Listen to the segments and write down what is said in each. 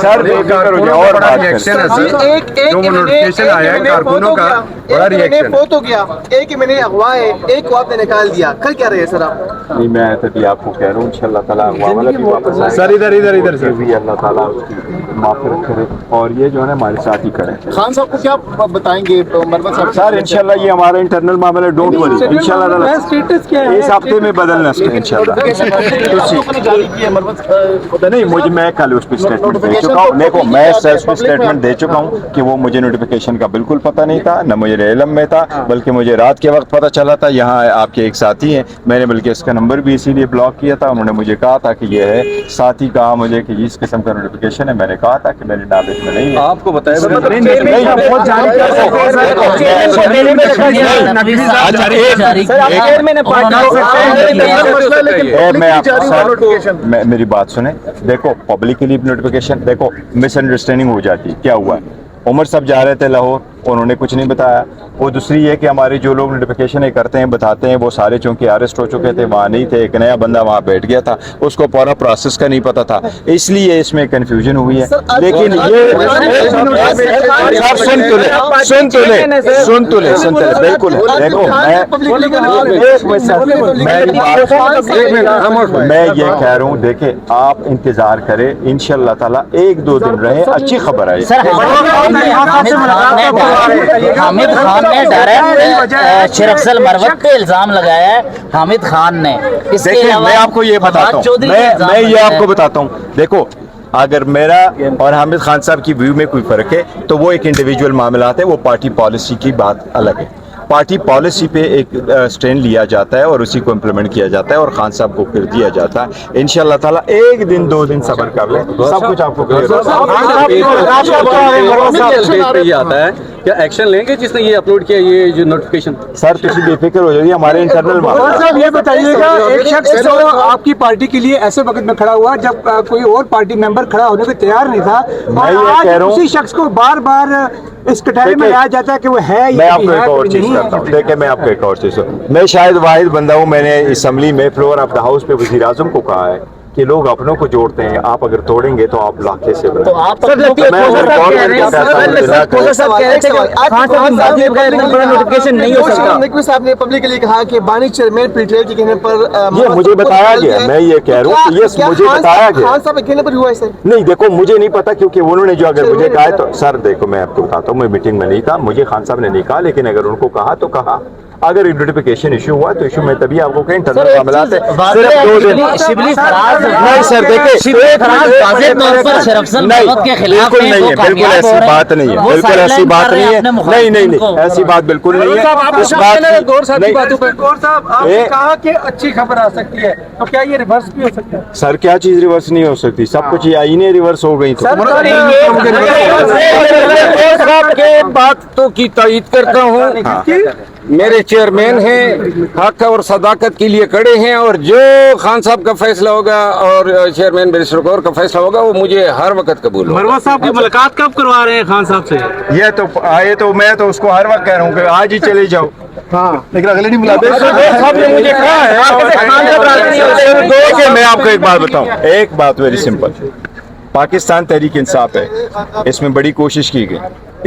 سر اور نوٹیفکیشن آیا ہے کارکنوں کا بڑا ریئیکشن فوت ہو گیا، ایک میں نے اغوا ہے، ایک کو آپ نے نکال دیا، کل کیا رہے سر آپ؟ نہیں میں تبھی آپ کو کہہ رہا ہوں انشاءاللہ تعالیٰ اغوا والا بھی واپس آئے سر ادھر سر بھی اللہ تعالیٰ اس کی معافرت کرے اور یہ جو ہے نا ہمارے ساتھ ہی کریں. خان صاحب کو کیا بتائیں گے مروت صاحب؟ سر انشاءاللہ یہ ہمارا انٹرنل معاملہ ہے، ڈونٹ وری انشاءاللہ تعالیٰ اس ہفتے میں بدلنا ہے انشاءاللہ. نہیں مجھے میں کل اس پہ اسٹیٹمنٹ دے چکا ہوں. دیکھو میں اس پہ اسٹیٹمنٹ دے چکا ہوں کہ وہ مجھے نوٹیفیکیشن کا بالکل پتہ نہیں تھا، نہ مجھے علم میں تھا، بلکہ مجھے رات کے وقت پتہ چلا تھا. یہاں آپ کے ایک ساتھی ہیں، میں نے بلکہ اس کا نمبر بھی اسی لیے بلاک کیا تھا. انہوں نے مجھے کہا تھا کہ یہ ہے، ساتھی کہا مجھے کہ اس قسم کا نوٹیفیکیشن ہے. میں نے کہا تھا کہ میرے نالج میں نہیں ہے. آپ کو بتایا میری بات سنیں. دیکھو پبلکلی نوٹیفیکیشن، دیکھو مس انڈرسٹینڈنگ ہو جاتی. کیا ہوا ہے، عمر صاحب جا رہے تھے لاہور، انہوں نے کچھ نہیں بتایا. وہ دوسری یہ کہ ہمارے جو لوگ نوٹیفیکیشن کرتے ہیں بتاتے ہیں وہ سارے چونکہ اریسٹ ہو چکے تھے، وہاں نہیں تھے. ایک نیا بندہ وہاں بیٹھ گیا تھا، اس کو پورا پروسیس کا نہیں پتا تھا، اس لیے اس میں کنفیوژن ہوئی ہے. لیکن یہ سن تو لے بالکل. دیکھو میں یہ کہہ رہا ہوں، دیکھیں آپ انتظار کریں انشاءاللہ تعالیٰ ایک دو دن رہے، اچھی خبر آئی. حامد خان نے ڈائریکٹ شیخ افضل مروت پہ الزام لگایا ہے. حامد خان نے میں آپ کو یہ بتاتا ہوں، میں یہ آپ کو بتاتا ہوں. دیکھو اگر میرا اور حامد خان صاحب کی ویو میں کوئی فرق ہے تو وہ ایک انڈیویجول معاملات ہے، وہ پارٹی پالیسی کی بات الگ ہے. پارٹی پالیسی پہ ایک سٹینڈ لیا جاتا ہے اور اسی کو امپلیمنٹ کیا جاتا ہے اور خان صاحب کو کر دیا جاتا ہے. انشاءاللہ تعالیٰ ایک دن دو دن صبر کر لیں، سب کچھ آپ کو آتا ہے. کیا ایکشن لیں گے جس نے یہ اپلوڈ کیا یہ جو نوٹیفیکیشن؟ سر تسی بے فکر ہو جائیے، ہمارے انٹرنل صاحب یہ بتائیے گا، ایک شخص آپ کی پارٹی کے لیے ایسے وقت میں کھڑا ہوا جب کوئی اور پارٹی ممبر کھڑا ہونے کو تیار نہیں تھا، اور آج اسی شخص کو بار بار اس کٹہرے میں لایا جاتا ہے کہ وہ ہے. میں آپ کو ایک اور چیز کرتا ہوں، دیکھیں میں آپ کو ایک اور چیز، میں شاید واحد بندہ ہوں، میں نے اسمبلی میں فلور آف دا ہاؤس پہ وزیر اعظم کو کہا ہے کہ لوگ اپنوں کو جوڑتے ہیں، آپ اگر توڑیں گے تو آپ لاکھے سے نقوی صاحب نے پبلکلی کہا کہ بانی چیئرمین پریٹیل کے کہنے پر یہ مجھے بتایا گیا، میں یہ کہہ رہا ہوں کہ یہ مجھے بتایا گیا. خان صاحب کے کہنے پر ہوا ہے سر؟ نہیں دیکھو مجھے نہیں پتا، کیونکہ انہوں نے جو اگر مجھے کہا ہے تو سر دیکھو میں آپ کو بتاتا ہوں، میں میٹنگ میں نہیں تھا، مجھے خان صاحب نے نہیں کہا، لیکن اگر ان کو کہا تو کہا. اگر نوٹیفیکیشن ایشو ہوا تو ایشو میں تبھی آپ کو کہیں انٹرنل معاملات ہے. صرف 2 دن نہیں سر دیکھیں بالکل نہیں ہے، بالکل ایسی بات نہیں ہے، بالکل ایسی بات نہیں ہے، نہیں ایسی بات بالکل نہیں ہے. اس گور صاحب آپ نے کہا کہ اچھی خبر آ سکتی ہے، تو کیا یہ ریورس بھی ہو سکتا ہے؟ سر کیا چیز ریورس نہیں ہو سکتی؟ سب کچھ یہ آئینیں ریورس ہو گئی. باتوں کی تائید کرتا ہوں، میرے چیئرمین ہیں، حق اور صداقت کے لیے کھڑے ہیں، اور جو خان صاحب کا فیصلہ ہوگا اور چیئرمین بیرسٹر گور کا فیصلہ ہوگا وہ مجھے ہر وقت قبول ہوگا. مروت صاحب کی ملاقات کب کروا رہے ہیں خان صاحب سے؟ یہ تو آئے تو میں تو اس کو ہر وقت کہہ رہا ہوں کہ آج ہی چلے جاؤ. ہاں لیکن اگلے نہیں مجھے کہا ہے. میں آپ کو ایک بات بتاؤں، ایک بات ویری سمپل. پاکستان تحریک انصاف ہے، اس میں بڑی کوشش کی گئی،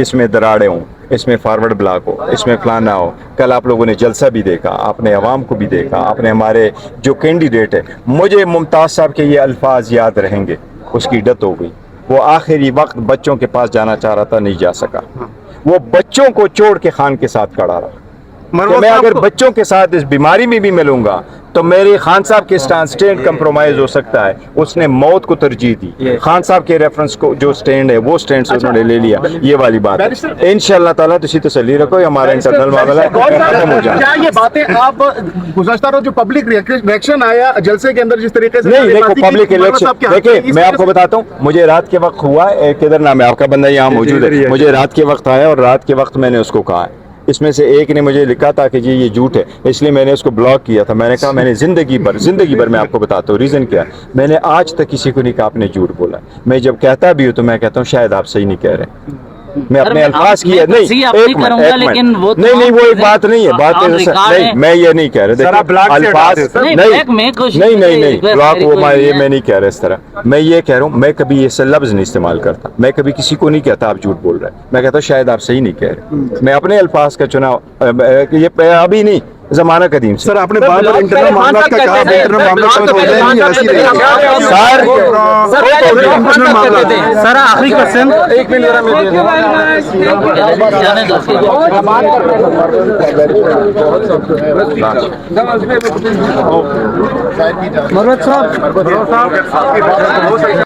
اس میں دراڑیں ہوں، اس میں فارورڈ بلاک ہو، اس میں فلانا ہو. کل آپ لوگوں نے جلسہ بھی دیکھا، آپ نے عوام کو بھی دیکھا، آپ نے ہمارے جو کینڈیڈیٹ ہے. مجھے ممتاز صاحب کے یہ الفاظ یاد رہیں گے، اس کی ڈیتھ ہو گئی، وہ آخری وقت بچوں کے پاس جانا چاہ رہا تھا، نہیں جا سکا. وہ بچوں کو چھوڑ کہ خان کے ساتھ کھڑا رہا. میں اگر بچوں کے ساتھ اس بیماری میں بھی ملوں گا تو میری خان صاحب کے سٹینڈ کمپرومائز ہو سکتا ہے. اس نے موت کو ترجیح دی. خان صاحب کے ریفرنس کو جو سٹینڈ ہے وہ سٹینڈ سے انہوں نے لے لیا. یہ والی بات ہے. انشاءاللہ تعالیٰ تسی تسلی رکھو، یہ ہمارا انٹرنل معاملہ ہے، ختم ہو جائے. کیا یہ باتیں آپ گزشتہ روز جو پبلک ریئیکشن آیا جلسے کے اندر جس طریقے سے نہیں دیکھو پبلک الیکشن، دیکھیں میں آپ کو بتاتا ہوں، مجھے رات کے وقت ہوا، کدھر نام ہے آپ کا بندہ یہاں موجود ہے، مجھے رات کے وقت آیا اور رات کے وقت میں نے اس کو کہا ہے. اس میں سے ایک نے مجھے لکھا تھا کہ جی یہ جھوٹ ہے، اس لیے میں نے اس کو بلاک کیا تھا. میں نے کہا میں نے زندگی بھر میں آپ کو بتاتا ہوں ریزن کیا، میں نے آج تک کسی کو نہیں کہا آپ نے جھوٹ بولا. میں جب کہتا بھی ہوں تو میں کہتا ہوں شاید آپ صحیح نہیں کہہ رہے. میں اپنے میں الفاظ کی آپ نہیں تصحیح اپنی ایک منٹ کروں گا، ایک لیکن منٹ وہ نہیں تمام وہ ایک چیزیں بات نہیں ہے بات آن ریکارڈ نہیں ہے۔ میں یہ نہیں کہہ رہا سر، آپ بلاک سے الفاظ ہٹا دیں، نہیں، نہیں بلیک میں کچھ نہیں نہیں نہیں، نہیں ریکویسٹ بلاک میری وہ کوئی نہیں یہ ہے۔ میں نہیں کہہ رہا اس طرح میں یہ کہہ رہا ہوں میں کبھی ایسے لفظ نہیں استعمال کرتا میں کبھی کسی کو نہیں کہتا آپ جھوٹ بول رہے ہیں میں کہتا ہوں شاید آپ صحیح نہیں کہہ رہے میں اپنے الفاظ کا چناؤ یہ ابھی نہیں زمانہ قدیم سے سر آپ نے بار بار انٹرنل معاملات کا کہا انٹرنل معاملات سمجھ ہو جائیں گے ایسی رہے سر سر آخری کوشچن ایک منٹ ذرا میں دے دوں۔ مروت صاحب